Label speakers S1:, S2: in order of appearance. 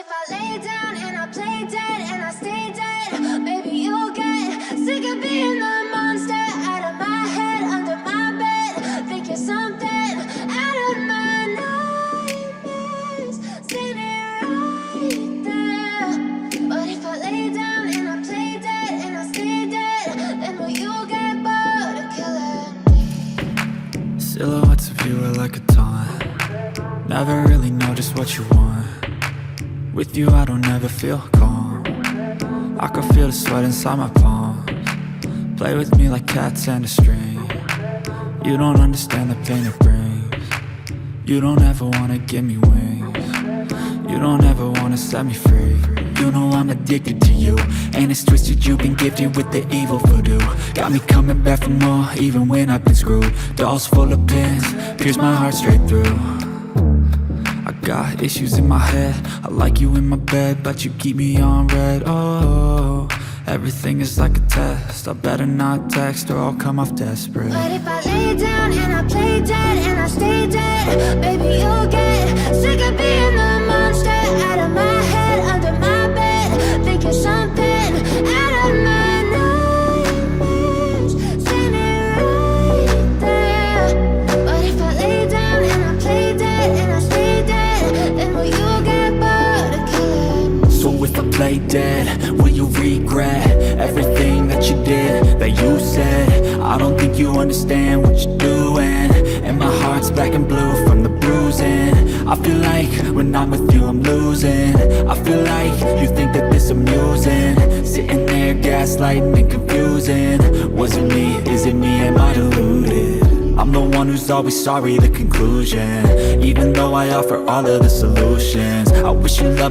S1: if I lay down and I play dead and I stay dead, maybe you'll get sick of being the monster out of my head, under my bed. Think you're something out of my nightmares, standing right there. But if I lay down and I play dead and I stay dead, then will you get bored of killing me?
S2: Silhouettes of you are like a taunt. Never really know just what you want. With you I don't ever feel calm. I can feel the sweat inside my palms. Play with me like cats and a string. You don't understand the pain it brings. You don't ever wanna give me wings. You don't ever wanna set me free. You know I'm addicted to you, and it's twisted, you've been gifted with the evil voodoo. Got me coming back for more, even when I've been screwed. Dolls full of pins, pierce my heart straight through. I got issues in my head, I like you in my bed, but you keep me on red. Oh, everything is like a test, I better not text or I'll come off desperate.
S1: But if I lay down and I play dead and I stay dead, maybe you'll get sick of being the monster out of my head, under my bed. Think you're something out of my nightmares, standing right there. But if I lay down and I play dead and I stay dead, then will you get bored of killing me?
S2: So if I play dead, will you regret everything that you did, that you said? I don't think you understand what you're doing, and my heart's black and blue from the bruising. I feel like when I'm with you I'm losing. I feel like you think that this amusing, sitting there gaslighting and confusing. Was it me? Is it me? Am I deluded? I'm the one who's always sorry, the conclusion. Even though I offer all of the solutions, I wish you loved me